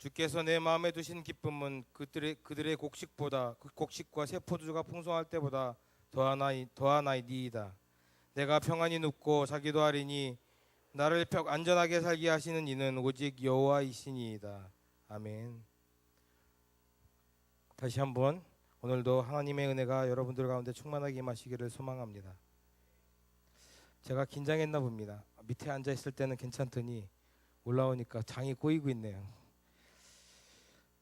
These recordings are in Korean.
주께서 내 마음에 두신 기쁨은 그들의 곡식보다 그 곡식과 새 포도주가 풍성할 때보다 더하나이니이다. 내가 평안히 눕고 자기도 하리니 나를 안전하게 살게 하시는 이는 오직 여호와이시니이다. 아멘. 다시 한번 오늘도 하나님의 은혜가 여러분들 가운데 충만하게 임하시기를 소망합니다. 제가 긴장했나 봅니다. 밑에 앉아 있을 때는 괜찮더니 올라오니까 장이 꼬이고 있네요.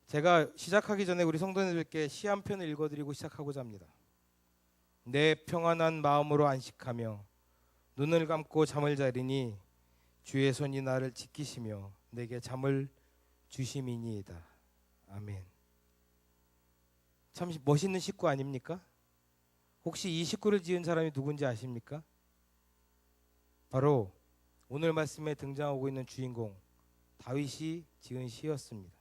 제가 시작하기 전에 우리 성도님들께 시 한 편을 읽어드리고 시작하고자 합니다. 내 평안한 마음으로 안식하며 눈을 감고 잠을 자리니 주의 손이 나를 지키시며 내게 잠을 주심이니이다. 아멘. 참 멋있는 식구 아닙니까? 혹시 이 식구를 지은 사람이 누군지 아십니까? 바로 오늘 말씀에 등장하고 있는 주인공 다윗이 지은 시였습니다.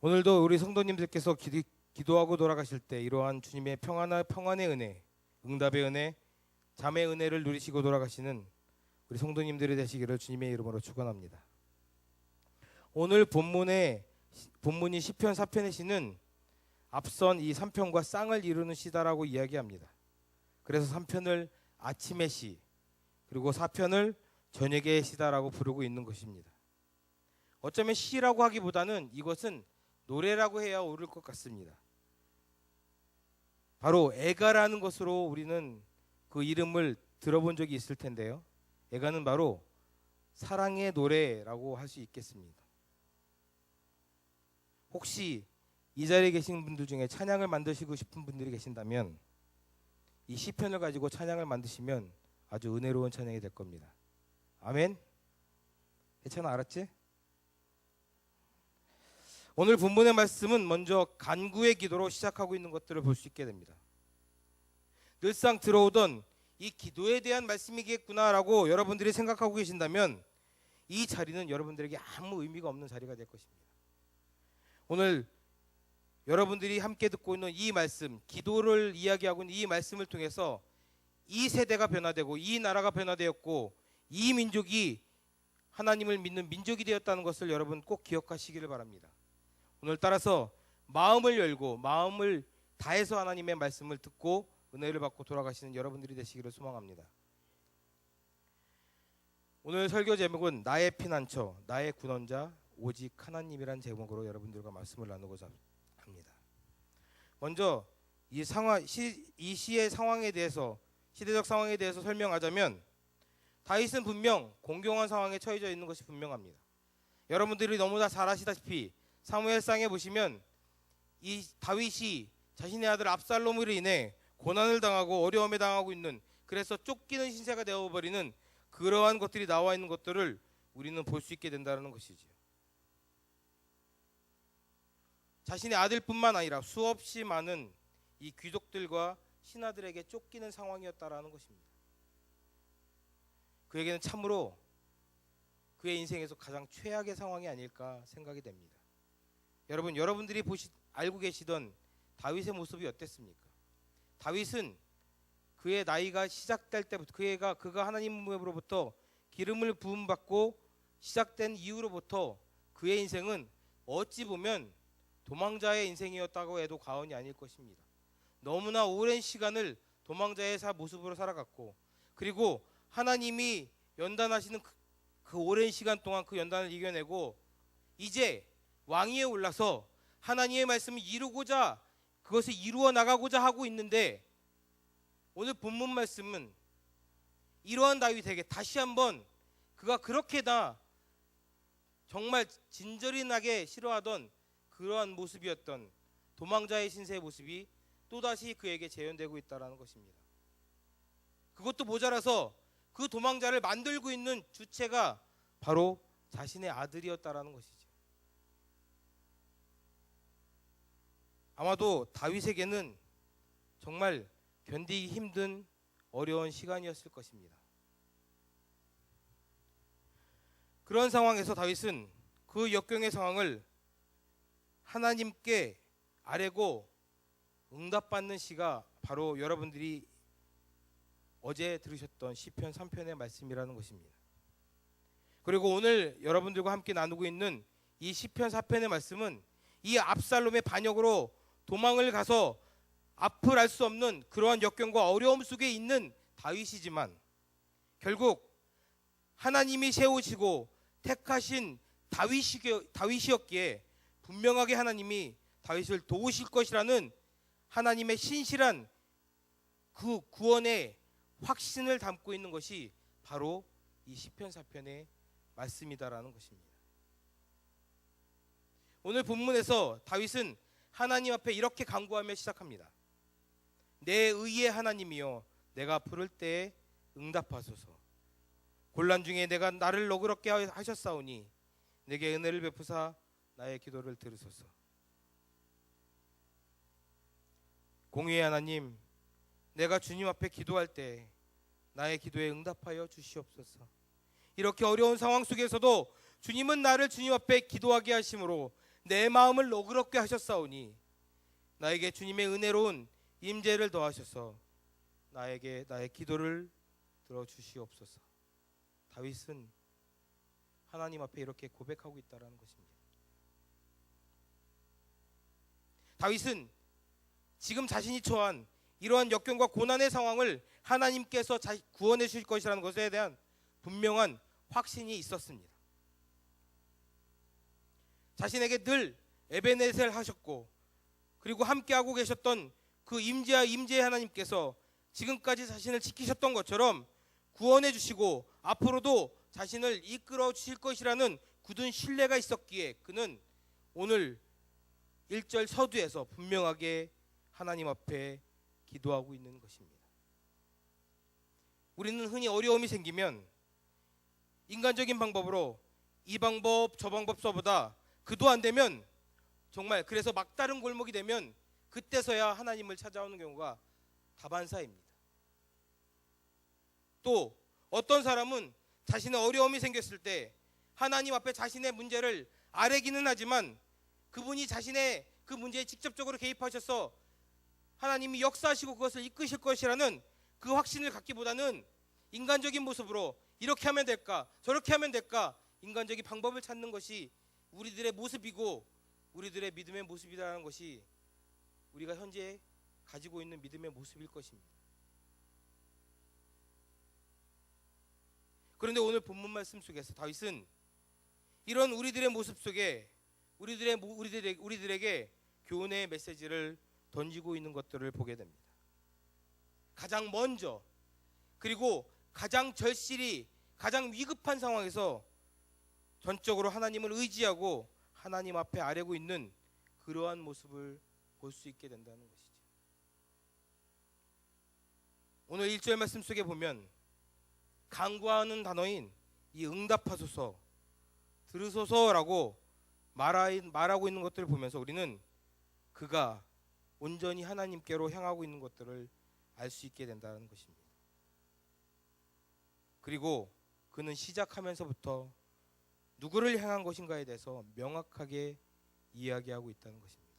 오늘도 우리 성도님들께서 기도하고 돌아가실 때 이러한 주님의 평안의 은혜, 응답의 은혜, 잠의 은혜를 누리시고 돌아가시는 우리 성도님들이 되시기를 주님의 이름으로 축원합니다. 오늘 본문이 시편 4편의 시는 앞선 이 3편과 쌍을 이루는 시다라고 이야기합니다. 그래서 3편을 아침의 시, 그리고 4편을 저녁의 시다라고 부르고 있는 것입니다. 어쩌면 시라고 하기보다는 이것은 노래라고 해야 옳을 것 같습니다. 바로 애가라는 것으로 우리는 그 이름을 들어본 적이 있을 텐데요. 애가는 바로 사랑의 노래라고 할 수 있겠습니다. 혹시 이 자리에 계신 분들 중에 찬양을 만드시고 싶은 분들이 계신다면 이 시편을 가지고 찬양을 만드시면 아주 은혜로운 찬양이 될 겁니다. 아멘. 괜찮아, 알았지? 오늘 본문의 말씀은 먼저 간구의 기도로 시작하고 있는 것들을 볼 수 있게 됩니다. 늘상 들어오던 이 기도에 대한 말씀이겠구나라고 여러분들이 생각하고 계신다면 이 자리는 여러분들에게 아무 의미가 없는 자리가 될 것입니다. 오늘 여러분들이 함께 듣고 있는 이 말씀, 기도를 이야기하고 있는 이 말씀을 통해서 이 세대가 변화되고 이 나라가 변화되었고 이 민족이 하나님을 믿는 민족이 되었다는 것을 여러분 꼭 기억하시기를 바랍니다. 오늘 따라서 마음을 열고 마음을 다해서 하나님의 말씀을 듣고 은혜를 받고 돌아가시는 여러분들이 되시기를 소망합니다. 오늘 설교 제목은 나의 피난처, 나의 구원자, 오직 하나님이란 제목으로 여러분들과 말씀을 나누고자 합니다. 먼저 이 시의 상황에 대해서, 시대적 상황에 대해서 설명하자면 다윗은 분명 공경한 상황에 처해져 있는 것이 분명합니다. 여러분들이 너무나 잘 아시다시피 사무엘상에 보시면 이 다윗이 자신의 아들 압살롬으로 인해 고난을 당하고 어려움에 당하고 있는, 그래서 쫓기는 신세가 되어버리는 그러한 것들이 나와 있는 것들을 우리는 볼 수 있게 된다는 것이지요. 자신의 아들뿐만 아니라 수없이 많은 이 귀족들과 신하들에게 쫓기는 상황이었다라는 것입니다. 그에게는 참으로 그의 인생에서 가장 최악의 상황이 아닐까 생각이 됩니다. 여러분들이 알고 계시던 다윗의 모습이 어땠습니까? 다윗은 그의 나이가 시작될 때부터 그가 하나님으로부터 기름을 부음 받고 시작된 이후로부터 그의 인생은 어찌 보면 도망자의 인생이었다고 해도 과언이 아닐 것입니다. 너무나 오랜 시간을 도망자의 모습으로 살아갔고, 그리고 하나님이 연단하시는 그 오랜 시간 동안 그 연단을 이겨내고 이제 왕위에 올라서 하나님의 말씀을 이루고자, 그것을 이루어 나가고자 하고 있는데, 오늘 본문 말씀은 이러한 다윗에게 다시 한번 그가 그렇게나 정말 진저리나게 싫어하던 그러한 모습이었던 도망자의 신세의 모습이 또다시 그에게 재현되고 있다는 것입니다. 그것도 모자라서 그 도망자를 만들고 있는 주체가 바로 자신의 아들이었다는 것이죠. 아마도 다윗에게는 정말 견디기 힘든 어려운 시간이었을 것입니다. 그런 상황에서 다윗은 그 역경의 상황을 하나님께 아뢰고 응답받는 시가 바로 여러분들이 어제 들으셨던 시편 3편의 말씀이라는 것입니다. 그리고 오늘 여러분들과 함께 나누고 있는 이 시편 4편의 말씀은 이 압살롬의 반역으로 도망을 가서 앞을 알 수 없는 그러한 역경과 어려움 속에 있는 다윗이지만 결국 하나님이 세우시고 택하신 다윗이었기에 분명하게 하나님이 다윗을 도우실 것이라는 하나님의 신실한 그 구원의 확신을 담고 있는 것이 바로 이 시편 4편의 말씀이다라는 것입니다. 오늘 본문에서 다윗은 하나님 앞에 이렇게 간구하며 시작합니다. 내 의의 하나님이여 내가 부를 때에 응답하소서. 곤란 중에 내가 나를 너그럽게 하셨사오니 내게 은혜를 베푸사 나의 기도를 들으소서. 공의의 하나님, 내가 주님 앞에 기도할 때 나의 기도에 응답하여 주시옵소서. 이렇게 어려운 상황 속에서도 주님은 나를 주님 앞에 기도하게 하심으로 내 마음을 너그럽게 하셨사오니 나에게 주님의 은혜로운 임재를 더하셔서 나에게 나의 기도를 들어주시옵소서. 다윗은 하나님 앞에 이렇게 고백하고 있다는 것입니다. 다윗은 지금 자신이 처한 이러한 역경과 고난의 상황을 하나님께서 구원해 주실 것이라는 것에 대한 분명한 확신이 있었습니다. 자신에게 늘 에베네셀 하셨고 그리고 함께하고 계셨던 그 임재의 하나님께서 지금까지 자신을 지키셨던 것처럼 구원해 주시고 앞으로도 자신을 이끌어 주실 것이라는 굳은 신뢰가 있었기에 그는 오늘 1절 서두에서 분명하게 하나님 앞에 기도하고 있는 것입니다. 우리는 흔히 어려움이 생기면 인간적인 방법으로 이 방법 저 방법 써보다 그도 안 되면 정말 그래서 막다른 골목이 되면 그때서야 하나님을 찾아오는 경우가 다반사입니다. 또 어떤 사람은 자신의 어려움이 생겼을 때 하나님 앞에 자신의 문제를 아뢰기는 하지만 그분이 자신의 그 문제에 직접적으로 개입하셔서 하나님이 역사하시고 그것을 이끄실 것이라는 그 확신을 갖기보다는 인간적인 모습으로 이렇게 하면 될까 저렇게 하면 될까 인간적인 방법을 찾는 것이 우리들의 모습이고 우리들의 믿음의 모습이라는 것이 우리가 현재 가지고 있는 믿음의 모습일 것입니다. 그런데 오늘 본문 말씀 속에서 다윗은 이런 우리들의 모습 속에 우리들에게 교훈의 메시지를 던지고 있는 것들을 보게 됩니다. 가장 먼저 그리고 가장 절실히 가장 위급한 상황에서 전적으로 하나님을 의지하고 하나님 앞에 아뢰고 있는 그러한 모습을 볼 수 있게 된다는 것이죠. 오늘 1절 말씀 속에 보면 간구하는 단어인 이 응답하소서, 들으소서라고 말하고 있는 것들을 보면서 우리는 그가 온전히 하나님께로 향하고 있는 것들을 알 수 있게 된다는 것입니다. 그리고 그는 시작하면서부터 누구를 향한 것인가에 대해서 명확하게 이야기하고 있다는 것입니다.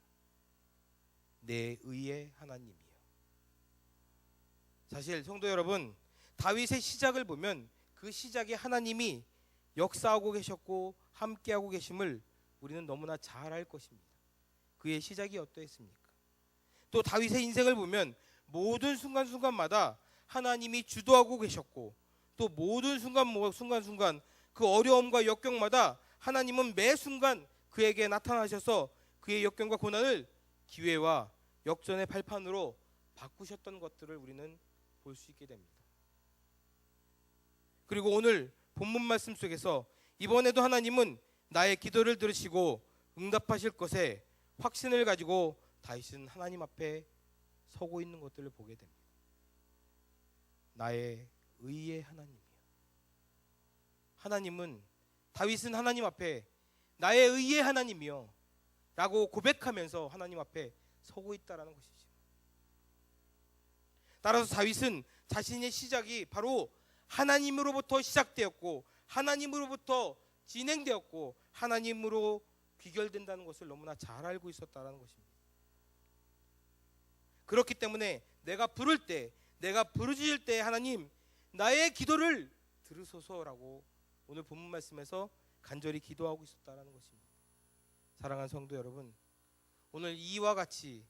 내 의의 하나님이요. 사실 성도 여러분, 다윗의 시작을 보면 그 시작에 하나님이 역사하고 계셨고 함께하고 계심을 우리는 너무나 잘 알 것입니다. 그의 시작이 어떠했습니까? 또 다윗의 인생을 보면 모든 순간순간마다 하나님이 주도하고 계셨고 또 모든 순간순간 그 어려움과 역경마다 하나님은 매 순간 그에게 나타나셔서 그의 역경과 고난을 기회와 역전의 발판으로 바꾸셨던 것들을 우리는 볼 수 있게 됩니다. 그리고 오늘 본문 말씀 속에서 이번에도 하나님은 나의 기도를 들으시고 응답하실 것에 확신을 가지고 다윗은 하나님 앞에 서고 있는 것들을 보게 됩니다. 나의 의의 하나님이요. 하나님은 다윗은 하나님 앞에 나의 의의 하나님이요 라고 고백하면서 하나님 앞에 서고 있다라는 것이죠. 따라서 다윗은 자신의 시작이 바로 하나님으로부터 시작되었고 하나님으로부터 진행되었고 하나님으로 귀결된다는 것을 너무나 잘 알고 있었다는 것입니다. 그렇기 때문에 내가 부를 때, 내가 부르짖을 때 하나님 나의 기도를 들으소서라고 오늘 본문 말씀에서 간절히 기도하고 있었다라는 것입니다. 사랑하는 성도 여러분, 오늘 이와 같이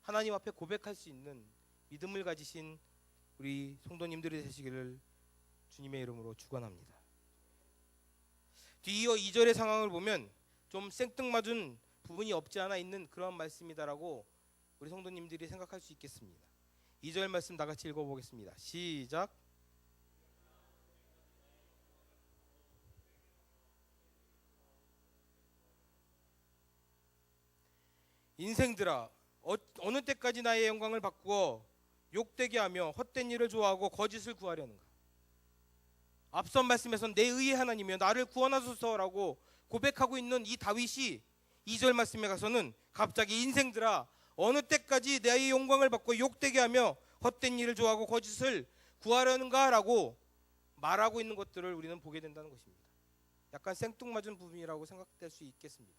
하나님 앞에 고백할 수 있는 믿음을 가지신 우리 성도님들이 되시기를 주님의 이름으로 축원합니다. 뒤이어 2절의 상황을 보면 좀 생뚱맞은 부분이 없지 않아 있는 그런 말씀이다라고 우리 성도님들이 생각할 수 있겠습니다. 2절 말씀 다 같이 읽어보겠습니다. 시작. 인생들아, 어느 때까지 나의 영광을 바꾸어 욕되게 하며 헛된 일을 좋아하고 거짓을 구하려는가? 앞선 말씀에서는 내 의의 하나님이여 나를 구원하소서라고 고백하고 있는 이 다윗이 2절 말씀에 가서는 갑자기 인생들아, 어느 때까지 나의 영광을 바꾸어 욕되게 하며 헛된 일을 좋아하고 거짓을 구하려는가? 라고 말하고 있는 것들을 우리는 보게 된다는 것입니다. 약간 생뚱맞은 부분이라고 생각될 수 있겠습니다.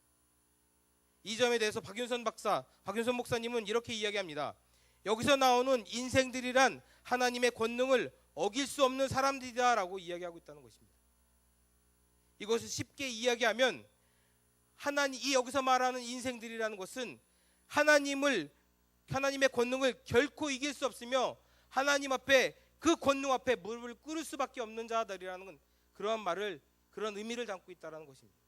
이 점에 대해서 박윤선 목사님은 이렇게 이야기합니다. 여기서 나오는 인생들이란 하나님의 권능을 어길 수 없는 사람들이다라고 이야기하고 있다는 것입니다. 이것을 쉽게 이야기하면 여기서 말하는 인생들이라는 것은 하나님의 권능을 결코 이길 수 없으며 하나님 앞에 그 권능 앞에 무릎을 꿇을 수밖에 없는 자들이라는 그런 의미를 담고 있다는 것입니다.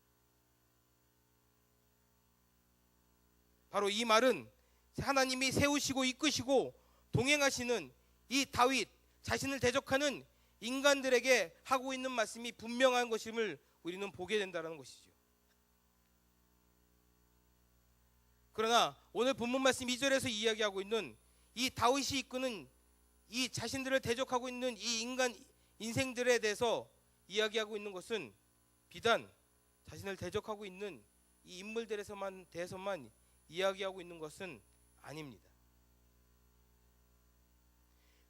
바로 이 말은 하나님이 세우시고 이끄시고 동행하시는 이 다윗 자신을 대적하는 인간들에게 하고 있는 말씀이 분명한 것임을 우리는 보게 된다는 것이죠. 그러나 오늘 본문 말씀 2절에서 이야기하고 있는 이 다윗이 이끄는 이 자신들을 대적하고 있는 이 인생들에 대해서 이야기하고 있는 것은 비단 자신을 대적하고 있는 이 인물들에서만 대해서만 이야기하고 있는 것은 아닙니다.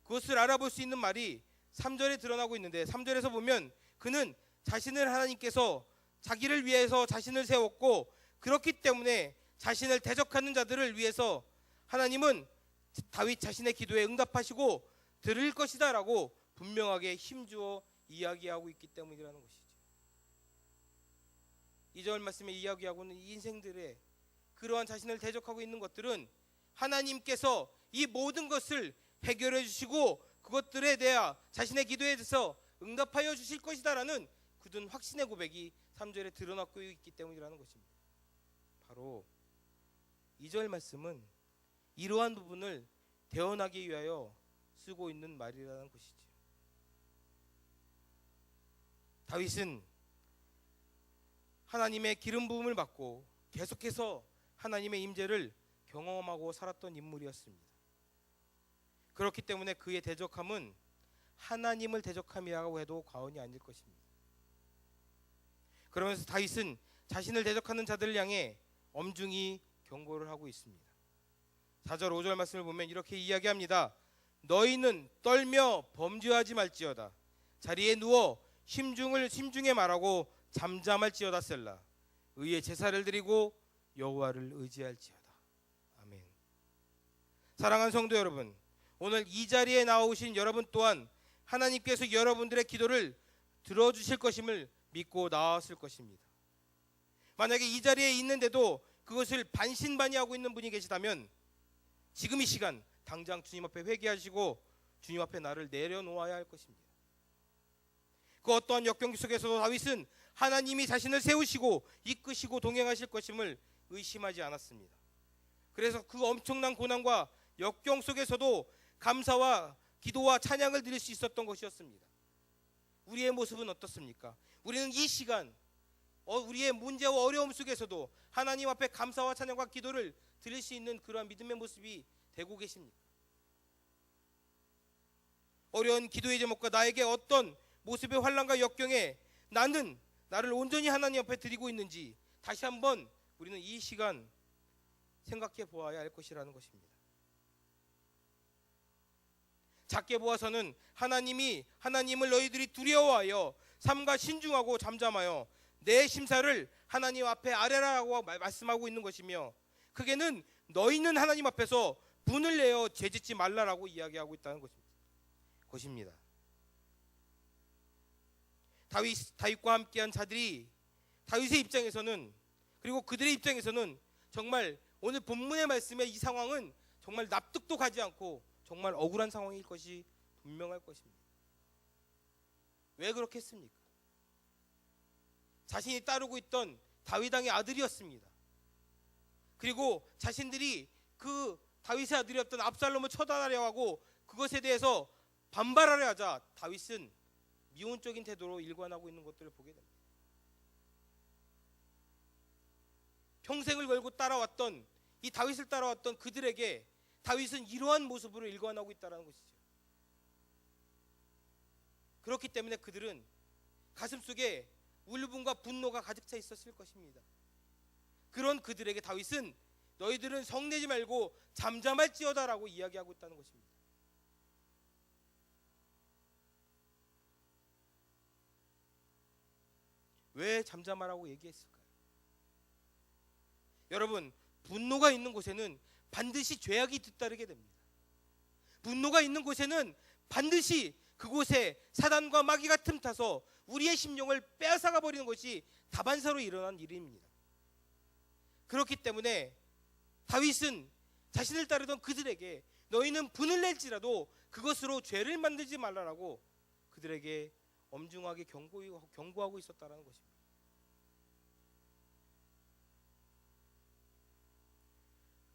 그것을 알아볼 수 있는 말이 3절에 드러나고 있는데 3절에서 보면 그는 자신을 하나님께서 자기를 위해서 자신을 세웠고 그렇기 때문에 자신을 대적하는 자들을 위해서 하나님은 다윗 자신의 기도에 응답하시고 들을 것이다 라고 분명하게 힘주어 이야기하고 있기 때문이라는 것이죠. 2절 말씀에 이야기하고 있는 이 인생들의 그러한 자신을 대적하고 있는 것들은 하나님께서 이 모든 것을 해결해 주시고 그것들에 대하 자신의 기도에 대해서 응답하여 주실 것이다라는 굳은 확신의 고백이 3절에 드러나고 있기 때문이라는 것입니다. 바로 2절 말씀은 이러한 부분을 대언하기 위하여 쓰고 있는 말이라는 것이죠. 다윗은 하나님의 기름 부음을 받고 계속해서 하나님의 임재를 경험하고 살았던 인물이었습니다. 그렇기 때문에 그의 대적함은 하나님을 대적함이라고 해도 과언이 아닐 것입니다. 그러면서 다윗은 자신을 대적하는 자들을 향해 엄중히 경고를 하고 있습니다. 4절 5절 말씀을 보면 이렇게 이야기합니다. 너희는 떨며 범죄하지 말지어다. 자리에 누워 심중에 말하고 잠잠할지어다 셀라. 의의 제사를 드리고 여호와를 의지할지어다. 아멘. 사랑하는 성도 여러분, 오늘 이 자리에 나오신 여러분 또한 하나님께서 여러분들의 기도를 들어주실 것임을 믿고 나왔을 것입니다. 만약에 이 자리에 있는데도 그것을 반신반의하고 있는 분이 계시다면 지금 이 시간 당장 주님 앞에 회개하시고 주님 앞에 나를 내려놓아야 할 것입니다. 그 어떠한 역경기 속에서도 다윗은 하나님이 자신을 세우시고 이끄시고 동행하실 것임을 의심하지 않았습니다. 그래서 그 엄청난 고난과 역경 속에서도 감사와 기도와 찬양을 드릴 수 있었던 것이었습니다. 우리의 모습은 어떻습니까? 우리는 이 시간 우리의 문제와 어려움 속에서도 하나님 앞에 감사와 찬양과 기도를 드릴 수 있는 그러한 믿음의 모습이 되고 계십니까? 어려운 기도의 제목과 나에게 어떤 모습의 환난과 역경에 나를 온전히 하나님 앞에 드리고 있는지 다시 한번 우리는 이 시간 생각해 보아야 할 것이라는 것입니다. 작게 보아서는 하나님을 너희들이 두려워하여 삼가 신중하고 잠잠하여 내 심사를 하나님 앞에 아뢰라고 말씀하고 있는 것이며 크게는 너희는 하나님 앞에서 분을 내어 죄짓지 말라라고 이야기하고 있다는 것입니다. 다윗과 함께한 자들이 다윗의 입장에서는, 그리고 그들의 입장에서는 정말 오늘 본문의 말씀의 이 상황은 정말 납득도 가지 않고 정말 억울한 상황일 것이 분명할 것입니다. 왜 그렇게 했습니까? 자신이 따르고 있던 다윗 왕의 아들이었습니다. 그리고 자신들이 그 다윗의 아들이었던 압살롬을 처단하려 하고 그것에 대해서 반발하려 하자 다윗은 미온적인 태도로 일관하고 있는 것들을 보게 됩니다. 평생을 걸고 따라왔던 이 다윗을 따라왔던 그들에게 다윗은 이러한 모습으로 일관하고 있다는 것이죠. 그렇기 때문에 그들은 가슴속에 울분과 분노가 가득 차 있었을 것입니다. 그런 그들에게 다윗은 너희들은 성내지 말고 잠잠할지어다라고 이야기하고 있다는 것입니다. 왜 잠잠하라고 얘기했을까요? 여러분, 분노가 있는 곳에는 반드시 죄악이 뒤따르게 됩니다. 분노가 있는 곳에는 반드시 그곳에 사단과 마귀가 틈타서 우리의 심령을 빼앗아가 버리는 것이 다반사로 일어난 일입니다. 그렇기 때문에 다윗은 자신을 따르던 그들에게 너희는 분을 낼지라도 그것으로 죄를 만들지 말라라고 그들에게 엄중하게 경고하고 있었다는 것입니다.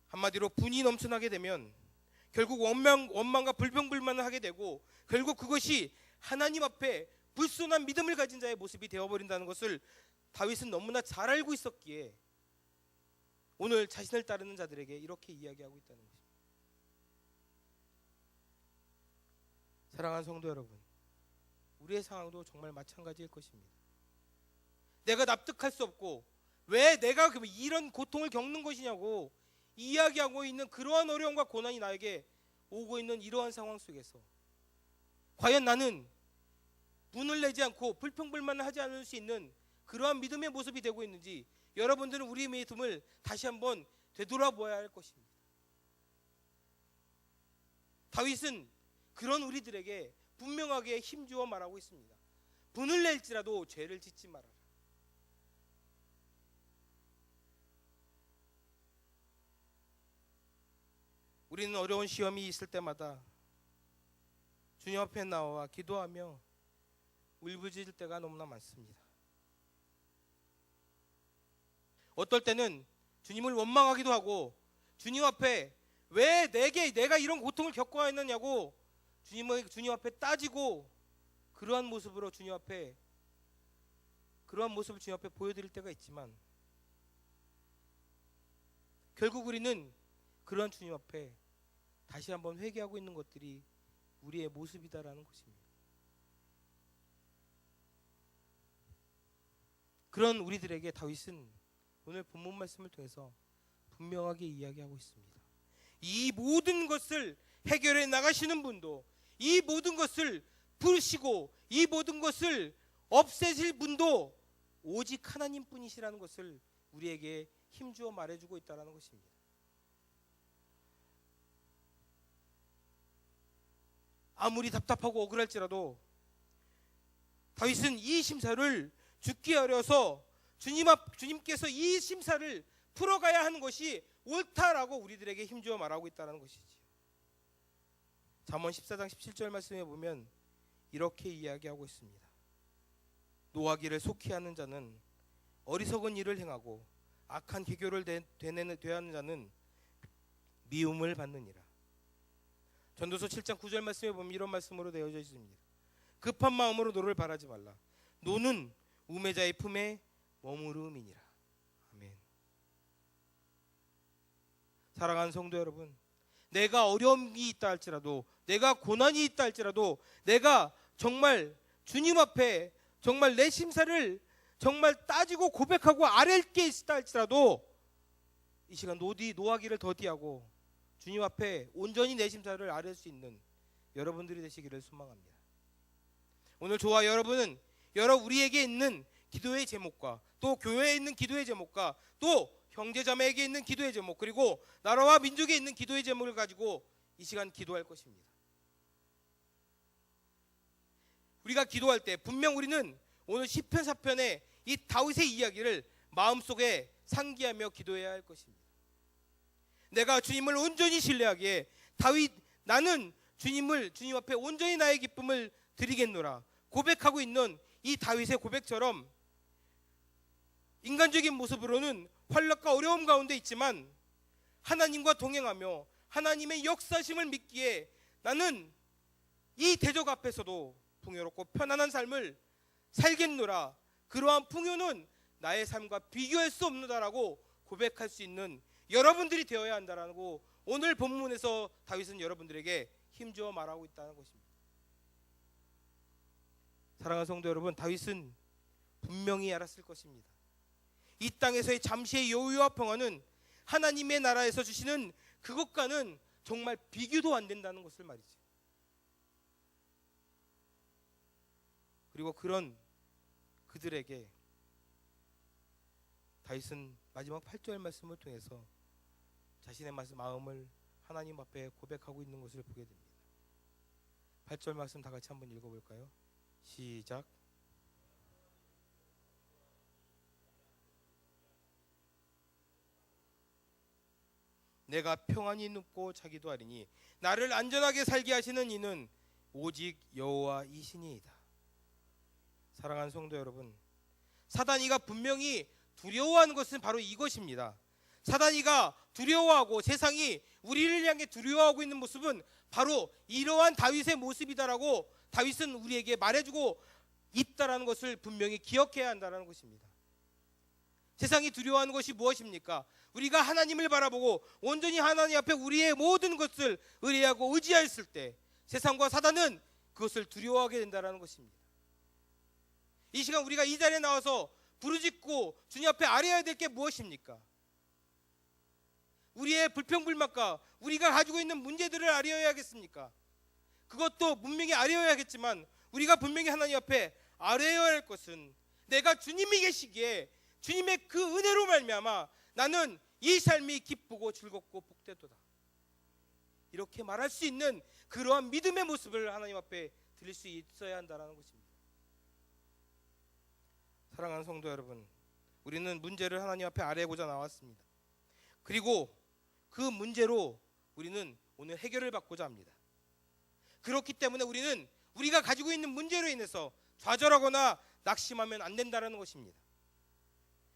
한마디로 분이 넘쳐나게 되면 결국 원망과 불평불만을 하게 되고 결국 그것이 하나님 앞에 불순한 믿음을 가진 자의 모습이 되어버린다는 것을 다윗은 너무나 잘 알고 있었기에 오늘 자신을 따르는 자들에게 이렇게 이야기하고 있다는 것입니다. 사랑하는 성도 여러분, 우리의 상황도 정말 마찬가지일 것입니다. 내가 납득할 수 없고 왜 내가 이런 고통을 겪는 것이냐고 이야기하고 있는 그러한 어려움과 고난이 나에게 오고 있는 이러한 상황 속에서 과연 나는 분을 내지 않고 불평불만을 하지 않을 수 있는 그러한 믿음의 모습이 되고 있는지 여러분들은 우리의 믿음을 다시 한번 되돌아보아야 할 것입니다. 다윗은 그런 우리들에게 분명하게 힘주어 말하고 있습니다. 분을 낼지라도 죄를 짓지 말아라. 우리는 어려운 시험이 있을 때마다 주님 앞에 나와 기도하며 울부짖을 때가 너무나 많습니다. 어떨 때는 주님을 원망하기도 하고 주님 앞에 왜 내가 이런 고통을 겪어야 했느냐고 주님 앞에 따지고 그러한 모습을 주님 앞에 보여드릴 때가 있지만 결국 우리는 그러한 주님 앞에 다시 한번 회개하고 있는 것들이 우리의 모습이다라는 것입니다. 그런 우리들에게 다윗은 오늘 본문 말씀을 통해서 분명하게 이야기하고 있습니다. 이 모든 것을 해결해 나가시는 분도, 이 모든 것을 부르시고 이 모든 것을 없애실 분도 오직 하나님 뿐이시라는 것을 우리에게 힘주어 말해주고 있다는 것입니다. 아무리 답답하고 억울할지라도 다윗은 이 심사를 죽게 하려서 주님께서 이 심사를 풀어가야 하는 것이 옳다라고 우리들에게 힘주어 말하고 있다는 것이지요. 잠언 14장 17절 말씀에 보면 이렇게 이야기하고 있습니다. 노하기를 속히 하는 자는 어리석은 일을 행하고 악한 기교를 대하는 자는 미움을 받느니라. 전도서 7장 9절 말씀에 보면 이런 말씀으로 되어져 있습니다. 급한 마음으로 노를 바라지 말라. 노는 우매자의 품에 머무름이니라. 아멘. 사랑하는 성도 여러분, 내가 어려움이 있다 할지라도, 내가 고난이 있다 할지라도, 내가 정말 주님 앞에 정말 내 심사를 정말 따지고 고백하고 아랠 게 있다 할지라도 이 시간 노하기를 더디하고 주님 앞에 온전히 내 심사를 아뢰 수 있는 여러분들이 되시기를 소망합니다. 오늘 저와 여러분은 우리에게 있는 기도의 제목과 또 교회에 있는 기도의 제목과 또 형제자매에게 있는 기도의 제목, 그리고 나라와 민족에 있는 기도의 제목을 가지고 이 시간 기도할 것입니다. 우리가 기도할 때 분명 우리는 오늘 시편 4편의 이 다윗의 이야기를 마음속에 상기하며 기도해야 할 것입니다. 내가 주님을 온전히 신뢰하기에 나는 주님 앞에 온전히 나의 기쁨을 드리겠노라 고백하고 있는 이 다윗의 고백처럼 인간적인 모습으로는 환락과 어려움 가운데 있지만 하나님과 동행하며 하나님의 역사심을 믿기에 나는 이 대적 앞에서도 풍요롭고 편안한 삶을 살겠노라. 그러한 풍요는 나의 삶과 비교할 수 없느다라고 고백할 수 있는 여러분들이 되어야 한다라고 오늘 본문에서 다윗은 여러분들에게 힘주어 말하고 있다는 것입니다. 사랑하는 성도 여러분, 다윗은 분명히 알았을 것입니다. 이 땅에서의 잠시의 여유와 평화는 하나님의 나라에서 주시는 그것과는 정말 비교도 안 된다는 것을 말이죠. 그리고 그런 그들에게 다윗은 마지막 8절 말씀을 통해서 자신의 마음을 하나님 앞에 고백하고 있는 것을 보게 됩니다. 8절 말씀 다 같이 한번 읽어볼까요? 시작. 내가 평안히 눕고 자기도 하리니 나를 안전하게 살게 하시는 이는 오직 여호와이시니이다. 사랑하는 성도 여러분, 사단이가 분명히 두려워하는 것은 바로 이것입니다. 사단이가 두려워하고 세상이 우리를 향해 두려워하고 있는 모습은 바로 이러한 다윗의 모습이다라고 다윗은 우리에게 말해주고 있다라는 것을 분명히 기억해야 한다는 것입니다. 세상이 두려워하는 것이 무엇입니까? 우리가 하나님을 바라보고 온전히 하나님 앞에 우리의 모든 것을 의뢰하고 의지했을 때 세상과 사단은 그것을 두려워하게 된다는 것입니다. 이 시간 우리가 이 자리에 나와서 부르짖고 주님 앞에 아뢰어야 될 게 무엇입니까? 우리의 불평불만과 우리가 가지고 있는 문제들을 아뢰어야겠습니까? 그것도 분명히 아뢰어야겠지만 우리가 분명히 하나님 앞에 아뢰어야 할 것은 내가 주님이 계시기에 주님의 그 은혜로 말미암아 나는 이 삶이 기쁘고 즐겁고 복되도다, 이렇게 말할 수 있는 그러한 믿음의 모습을 하나님 앞에 드릴 수 있어야 한다는 것입니다. 사랑하는 성도 여러분, 우리는 문제를 하나님 앞에 아뢰고자 나왔습니다. 그리고 그 문제로 우리는 오늘 해결을 받고자 합니다. 그렇기 때문에 우리는 우리가 가지고 있는 문제로 인해서 좌절하거나 낙심하면 안 된다는 것입니다.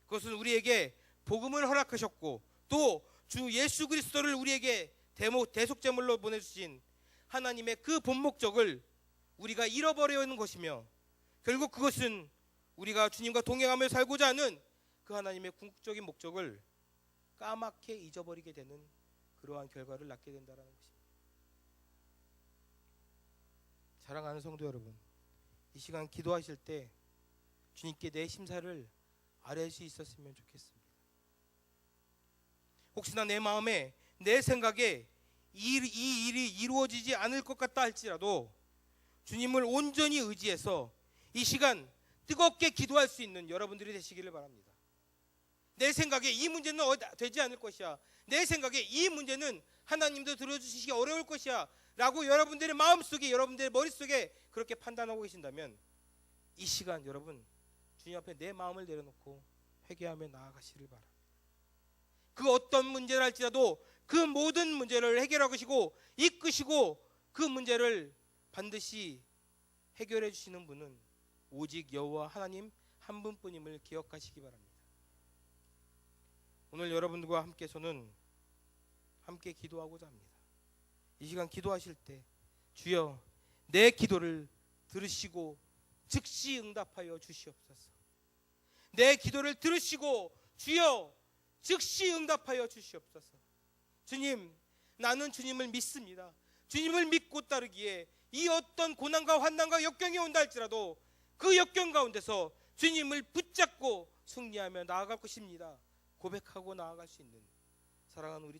그것은 우리에게 복음을 허락하셨고 또 주 예수 그리스도를 우리에게 대속제물로 보내주신 하나님의 그 본 목적을 우리가 잃어버려 있는 것이며, 결국 그것은 우리가 주님과 동행하며 살고자 하는 그 하나님의 궁극적인 목적을 까맣게 잊어버리게 되는 그러한 결과를 낳게 된다는 것입니다. 사랑하는 성도 여러분, 이 시간 기도하실 때 주님께 내 심사를 아뢰할 수 있었으면 좋겠습니다. 혹시나 내 마음에 내 생각에 이 일이 이루어지지 않을 것 같다 할지라도 주님을 온전히 의지해서 이 시간 뜨겁게 기도할 수 있는 여러분들이 되시기를 바랍니다. 내 생각에 이 문제는 되지 않을 것이야, 내 생각에 이 문제는 하나님도 들어주시기 어려울 것이야 라고 여러분들의 마음속에, 여러분들의 머릿속에 그렇게 판단하고 계신다면 이 시간 여러분 주님 앞에 내 마음을 내려놓고 회개하며 나아가시길 바랍니다. 그 어떤 문제를 할지라도 그 모든 문제를 해결하시고 이끄시고 그 문제를 반드시 해결해 주시는 분은 오직 여호와 하나님 한 분뿐임을 기억하시기 바랍니다. 오늘 여러분들과 함께 저는 함께 기도하고자 합니다. 이 시간 기도하실 때 주여 내 기도를 들으시고 즉시 응답하여 주시옵소서. 내 기도를 들으시고 주여 즉시 응답하여 주시옵소서. 주님, 나는 주님을 믿습니다. 주님을 믿고 따르기에 이 어떤 고난과 환난과 역경이 온다 할지라도 그 역경 가운데서 주님을 붙잡고 승리하며 나아갈 것입니다 고백하고 나아갈 수 있는 사랑하는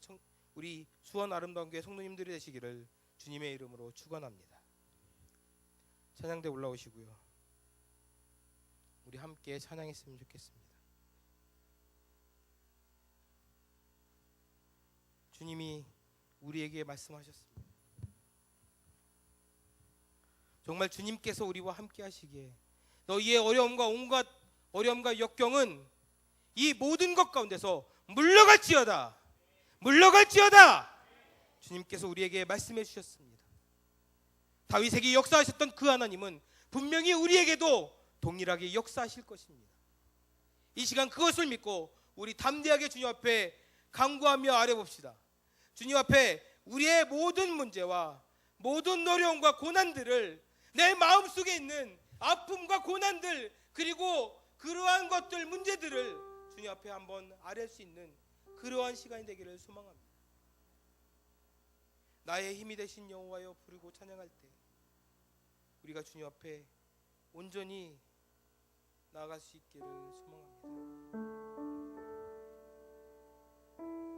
우리 수원 아름다운 교회 성도님들이 되시기를 주님의 이름으로 축원합니다. 찬양대 올라오시고요, 우리 함께 찬양했으면 좋겠습니다. 주님이 우리에게 말씀하셨습니다. 정말 주님께서 우리와 함께 하시기에 너희의 어려움과 온갖 어려움과 역경은 이 모든 것 가운데서 물러갈지어다. 물러갈지어다. 주님께서 우리에게 말씀해 주셨습니다. 다윗에게 역사하셨던 그 하나님은 분명히 우리에게도 동일하게 역사하실 것입니다. 이 시간 그것을 믿고 우리 담대하게 주님 앞에 간구하며 아뢰봅시다. 주님 앞에 우리의 모든 문제와 모든 어려움과 고난들을, 내 마음속에 있는 아픔과 고난들, 그리고 그러한 것들, 문제들을 주님 앞에 한번 아뢰 수 있는 그러한 시간이 되기를 소망합니다. 나의 힘이 되신 여호와여 부르고 찬양할 때 우리가 주님 앞에 온전히 나아갈 수 있기를 소망합니다.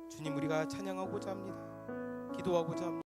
주님, 우리가 찬양하고자 합니다. 기도하고자 합니다.